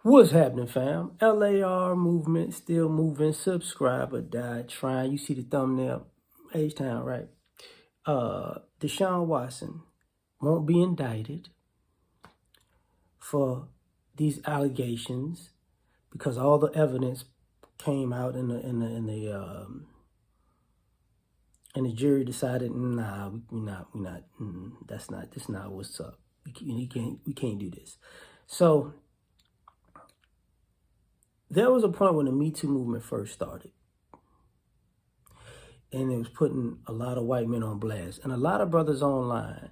What's happening, fam? L.A.R. movement still moving. Subscriber died trying. You see the thumbnail. H-Town, right? Deshaun Watson won't be indicted for these allegations because all the evidence came out and the jury decided, nah, we not. That's not what's up. We can't do this. So there was a point when the Me Too movement first started, and it was putting a lot of white men on blast. And a lot of brothers online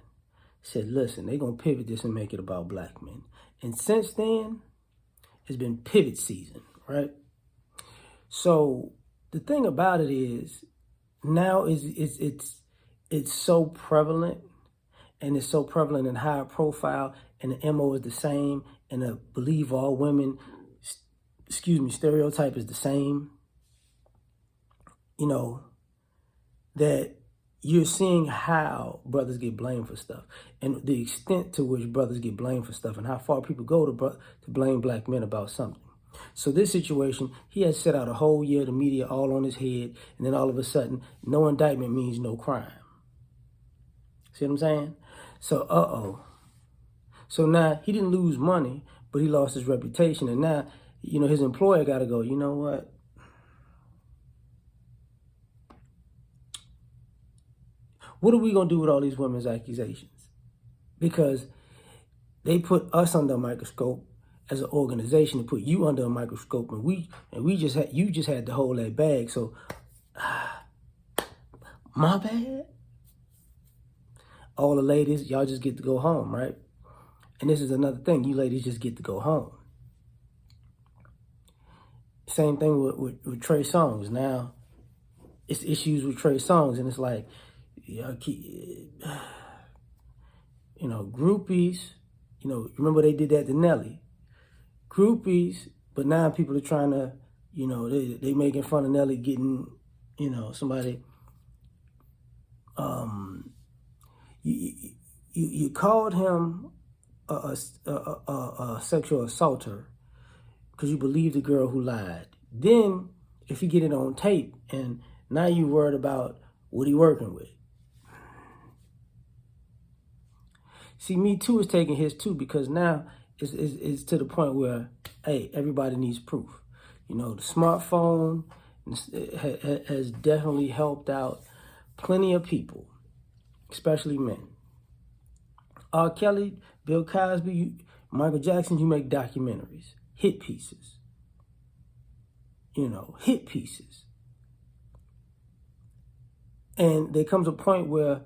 said, listen, they're going to pivot this and make it about black men. And since then, it's been pivot season, right? So the thing about it is, now it's so prevalent, and it's so prevalent in higher profile, and the MO is the same, and I believe all women, stereotype is the same, that you're seeing how brothers get blamed for stuff, and the extent to which brothers get blamed for stuff, and how far people go to blame black men about something. So this situation, he has set out a whole year, the media all on his head, and then all of a sudden, no indictment means no crime. See what I'm saying? So, So now he didn't lose money, but he lost his reputation, and now, his employer got to go, you know what? What are we going to do with all these women's accusations? Because they put us under a microscope as an organization, to put you under a microscope, and you just had to hold that bag. So, my bad. All the ladies, y'all just get to go home, right? And this is another thing, you ladies just get to go home. Same thing with Trey Songz. Now, it's issues with Trey Songz, and it's like, groupies. Remember they did that to Nelly. Groupies, but now people are trying to, they making fun of Nelly getting, somebody. You called him a sexual assaulter because you believe the girl who lied. Then, if you get it on tape, and now you worried about what he working with. See, Me Too is taking his too, because now it's to the point where, hey, everybody needs proof. The smartphone has definitely helped out plenty of people, especially men. R. Kelly, Bill Cosby, Michael Jackson, you make documentaries, hit pieces. Hit pieces. And there comes a point where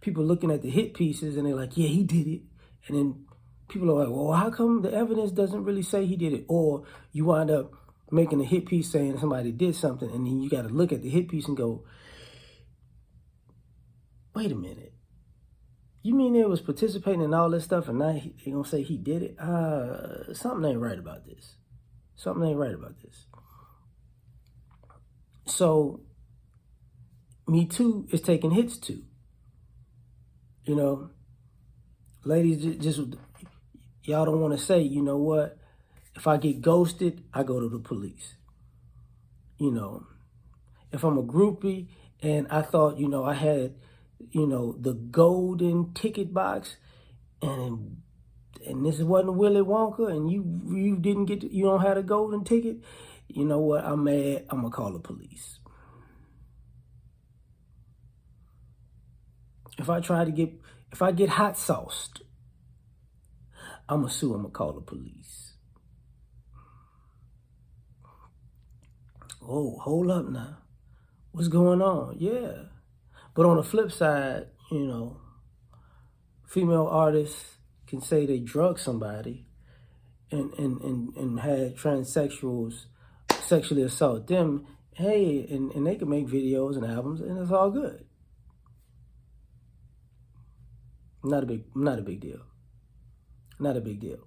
people looking at the hit pieces and they're like, yeah, he did it. And then people are like, well, how come the evidence doesn't really say he did it? Or you wind up making a hit piece saying somebody did something, and then you got to look at the hit piece and go, wait a minute. You mean they was participating in all this stuff, and now they gonna say he did it? Something ain't right about this. Something ain't right about this. So, Me Too is taking hits too. Ladies, just y'all don't want to say, you know what? If I get ghosted, I go to the police. If I'm a groupie and I thought, I had, the golden ticket box, and this wasn't Willy Wonka, and you didn't get you don't have a golden ticket, you know what? I'm mad. I'm gonna call the police. If I get hot sauced, I'm gonna sue. I'm gonna call the police. Oh, hold up now. What's going on? Yeah. But on the flip side, female artists can say they drugged somebody and had transsexuals sexually assault them. Hey, and they can make videos and albums, and it's all good. Not a big deal. Not a big deal.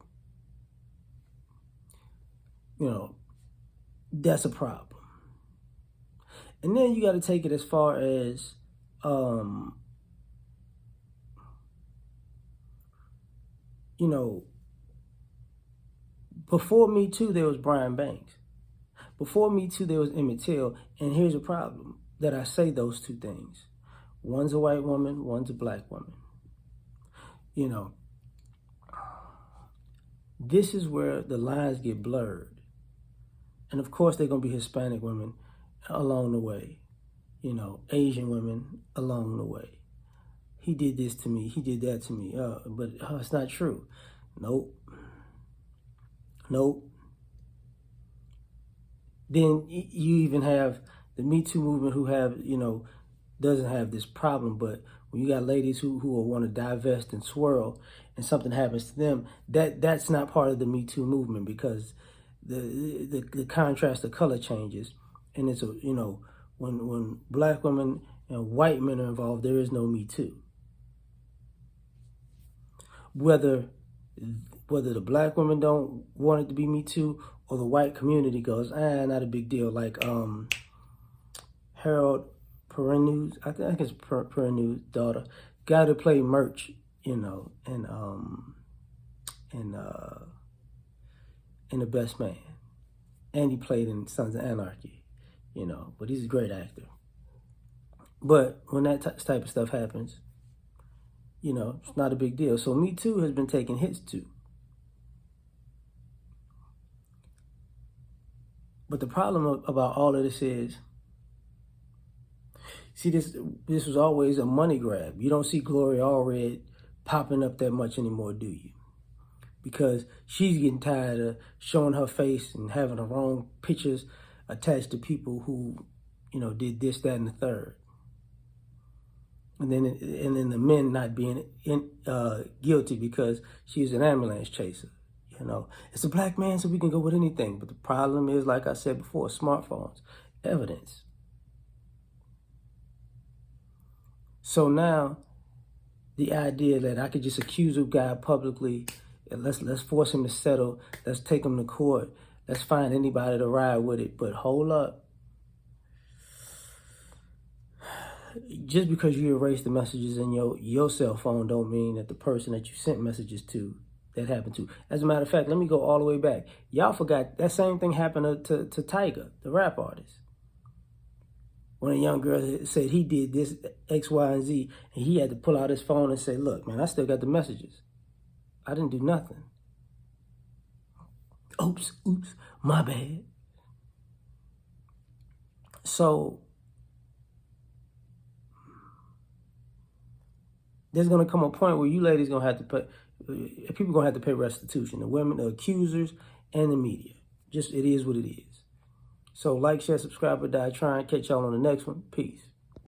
That's a problem. And then you got to take it as far as, Before Me Too, there was Brian Banks. Before Me Too, there was Emmett Till. And here's a problem that I say those two things. One's a white woman, one's a black woman. You know, this is where the lines get blurred. And of course, they're going to be Hispanic women along the way. You know, Asian women along the way. He did this to me. He did that to me. But it's not true. Nope. Then you even have the Me Too movement who have, doesn't have this problem. But when you got ladies who want to divest and swirl and something happens to them, that's not part of the Me Too movement, because the contrast of color changes. And it's when black women and white men are involved, there is no Me Too. Whether the black women don't want it to be Me Too, or the white community goes, not a big deal. Like Harold Perrineau's, I think it's Perrineau's daughter, guy to play Merch, in The Best Man, and he played in Sons of Anarchy, but he's a great actor. But when that type of stuff happens, it's not a big deal. So Me Too has been taking hits too. But the problem about all of this is, see, this was always a money grab. You don't see Gloria Allred popping up that much anymore, do you? Because she's getting tired of showing her face and having her own pictures attached to people who, did this, that, and the third. And then the men not being guilty because she's an ambulance chaser. It's a black man, so we can go with anything. But the problem is, like I said before, smartphones, evidence. So now, the idea that I could just accuse a guy publicly, and let's force him to settle, let's take him to court, let's find anybody to ride with it. But hold up. Just because you erase the messages in your cell phone don't mean that the person that you sent messages to, that happened to. As a matter of fact, let me go all the way back. Y'all forgot that same thing happened to Tyga, the rap artist. When a young girl said he did this, X, Y, and Z, and he had to pull out his phone and say, look, man, I still got the messages. I didn't do nothing. Oops, my bad. So there's going to come a point where you ladies going to have to pay, people going to have to pay restitution. The women, the accusers, and the media. Just, it is what it is. So like, share, subscribe, or die trying. Catch y'all on the next one. Peace.